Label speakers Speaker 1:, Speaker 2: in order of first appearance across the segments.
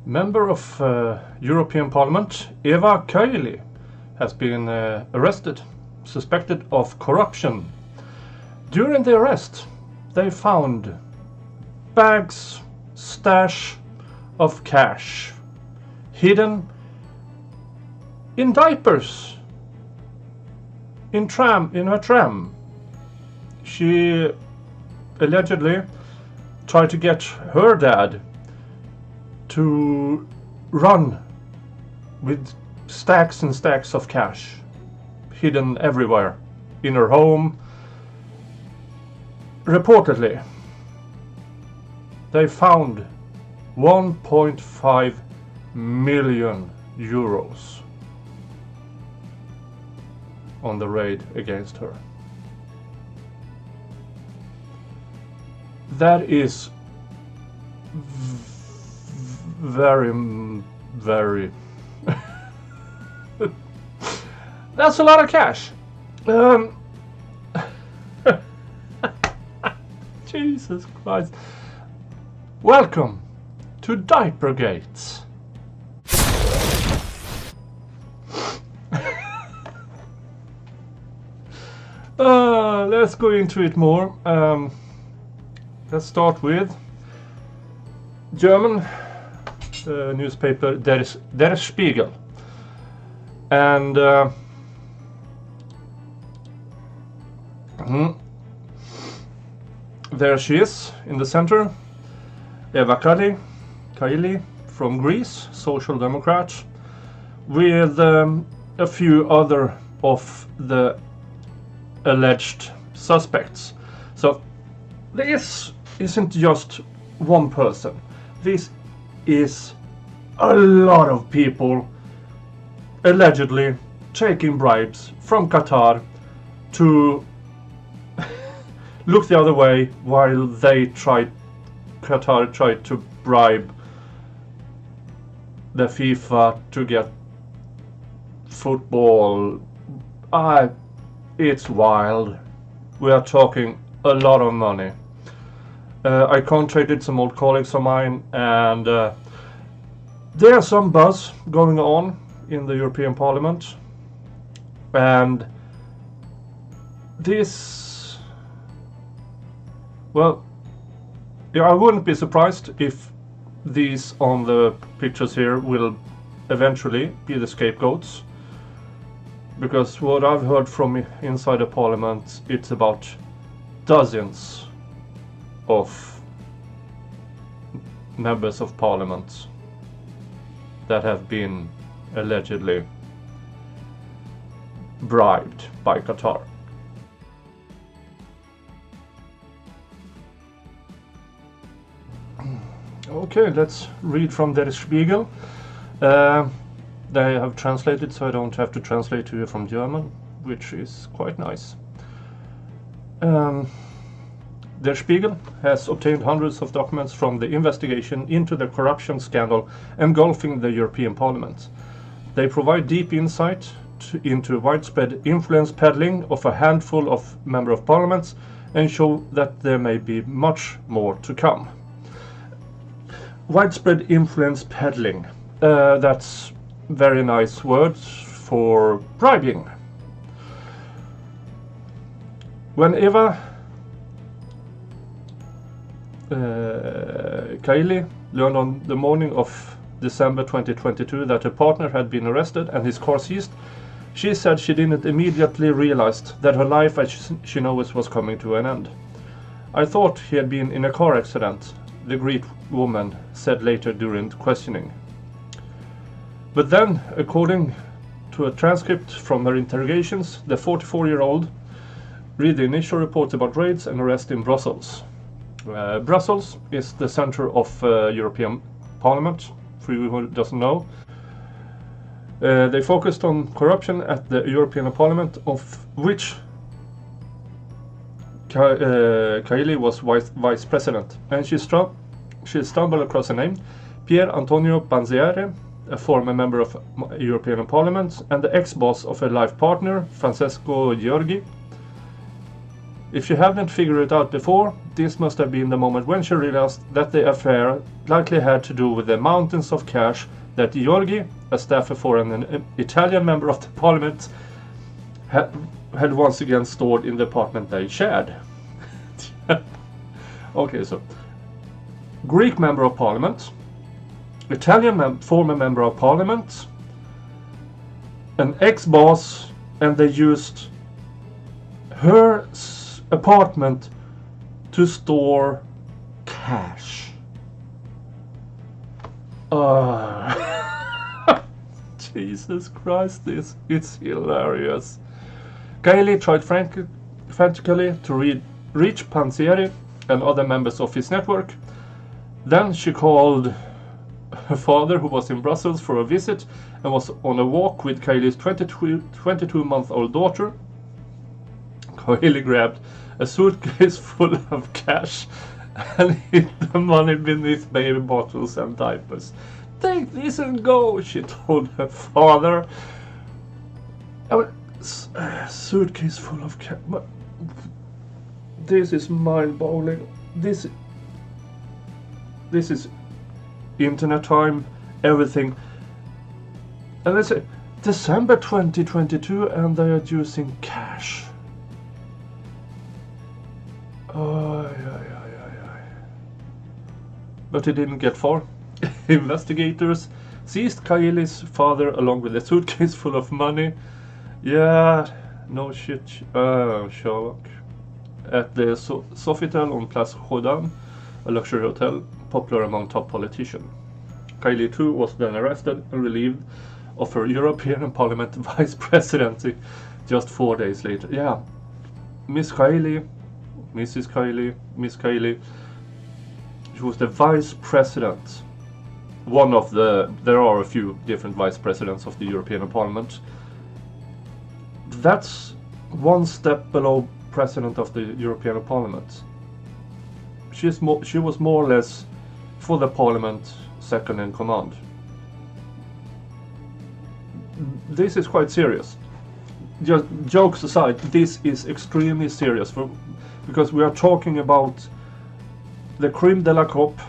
Speaker 1: Member of European Parliament Eva Kaili has been arrested, suspected of corruption. During the arrest, they found bags, stash of cash hidden in diapers in her tram. She allegedly tried to get her dad to run with stacks and stacks of cash hidden everywhere in her home. Reportedly, they found 1.5 million euros on the raid against her. That is very that's a lot of cash. Jesus Christ. Welcome to Diaper Gate. Let's go into it more. Let's start with German newspaper Der Spiegel. And there she is in the center, Eva Kaili from Greece, Social Democrat, with a few other of the alleged suspects. So this isn't just one person. This is a lot of people allegedly taking bribes from Qatar to look the other way while Qatar tried to bribe the FIFA to get football. It's wild. We are talking a lot of money. I contacted some old colleagues of mine, and there's some buzz going on in the European Parliament, and this, well, I wouldn't be surprised if these on the pictures here will eventually be the scapegoats, because what I've heard from inside the Parliament, it's about dozens of members of Parliament that have been allegedly bribed by Qatar. Okay, let's read from Der Spiegel. They have translated, so I don't have to translate to you from German, which is quite nice. Der Spiegel has obtained hundreds of documents from the investigation into the corruption scandal engulfing the European Parliament. They provide deep insight into widespread influence peddling of a handful of members of parliaments and show that there may be much more to come. Widespread influence peddling. That's very nice words for bribing. When Eva Kaili learned on the morning of December 2022 that her partner had been arrested and his car seized, she said she didn't immediately realize that her life as she knows was coming to an end. "I thought he had been in a car accident," the Greek woman said later during questioning. But then, according to a transcript from her interrogations, the 44-year-old read the initial reports about raids and arrests in Brussels. Brussels is the center of European Parliament, for you who doesn't know. They focused on corruption at the European Parliament, of which Kaili was vice president, and she stumbled across a name, Pier Antonio Panziere, a former member of European Parliament and the ex-boss of her life partner, Francesco Giorgi. If she hadn't figured it out before, this must have been the moment when she realized that the affair likely had to do with the mountains of cash that Georgi, a staffer for an Italian member of the parliament, had once again stored in the apartment they shared. Okay, so Greek member of parliament, Italian former member of parliament, an ex-boss, and they used her apartment to store cash. Jesus Christ, it's hilarious. Kaili tried frantically to reach Panzeri and other members of his network. Then she called her father, who was in Brussels for a visit and was on a walk with Kaili's 22-month-old daughter. Kaili grabbed a suitcase full of cash and hid the money beneath baby bottles and diapers. "Take this and go," she told her father. Suitcase full of cash. This is mind-boggling. This is internet time, everything. And they say December 2022 and they are using cash. But it didn't get far. Investigators seized Kaili's father along with a suitcase full of money. Yeah, no shit. Sherlock. At the Sofitel on Place Rodin, a luxury hotel popular among top politicians. Kaili too was then arrested and relieved of her European Parliament vice presidency just 4 days later. Yeah, Miss Kaili, she was the vice president. There are a few different vice presidents of the European Parliament. That's one step below president of the European Parliament. She was more or less, for the Parliament, second in command. This is quite serious. Just jokes aside, this is extremely serious because we are talking about the crème de la crop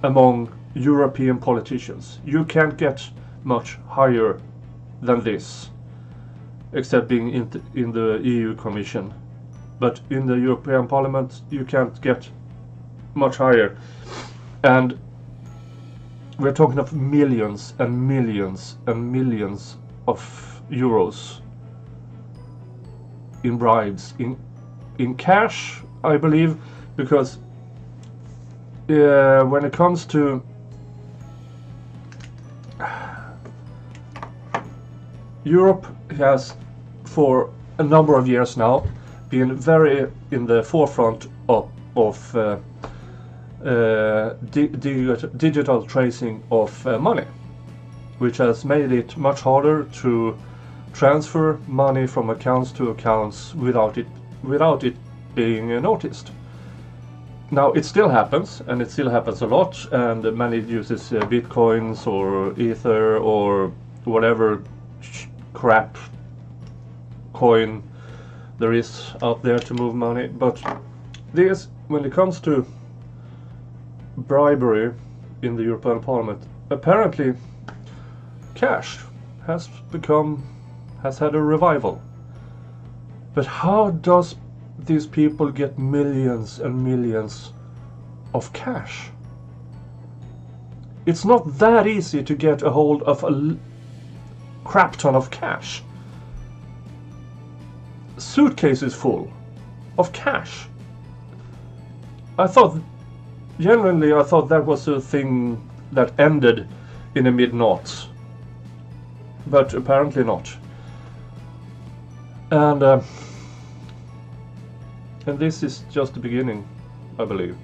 Speaker 1: among European politicians. You can't get much higher than this, except being in the EU Commission. But in the European Parliament, you can't get much higher. And we're talking of millions and millions and millions of euros in bribes, in cash, I believe, because when it comes to Europe has for a number of years now been very in the forefront of digital tracing of money, which has made it much harder to transfer money from accounts to accounts without it being noticed. Now it still happens, and it still happens a lot, and many uses bitcoins or ether or whatever crap coin there is out there to move money. But when it comes to bribery in the European Parliament, apparently cash has had a revival. But how does these people get millions and millions of cash? It's not that easy to get a hold of a crap ton of cash. Suitcases full of cash. Genuinely I thought that was a thing that ended in the mid-noughts, but apparently not. And this is just the beginning, I believe.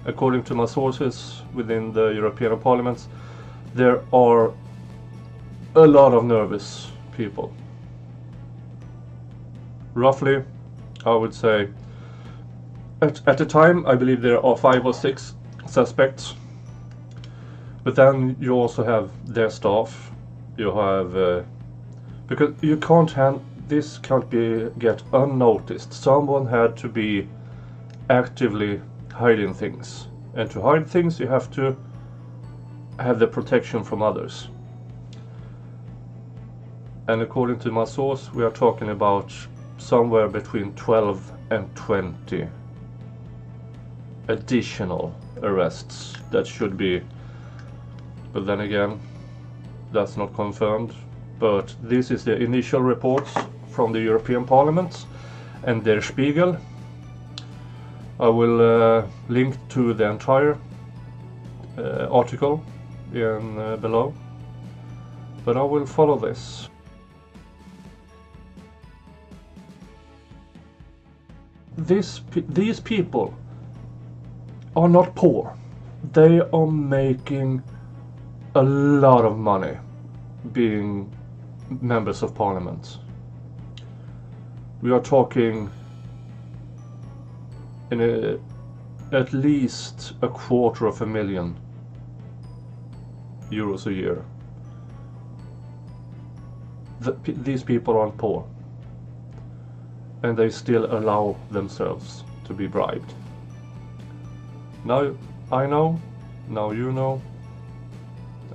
Speaker 1: According to my sources within the European Parliament, there are a lot of nervous people. Roughly, I would say, at the time, I believe there are 5 or 6 suspects. But then you also have their staff. You have because you can't this can't get unnoticed. Someone had to be actively hiding things, and to hide things you have to have the protection from others. And according to my source, we are talking about somewhere between 12 and 20 additional arrests that should be, but then again, that's not confirmed. But this is the initial reports from the European Parliament and their Spiegel. I will link to the entire article in below, but I will follow this. These people are not poor. They are making a lot of money being members of parliament. We are talking in at least €250,000 a year. These people aren't poor, and they still allow themselves to be bribed. Now I know, now you know,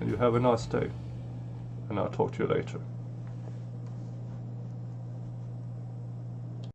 Speaker 1: and you have a nice day, and I'll talk to you later.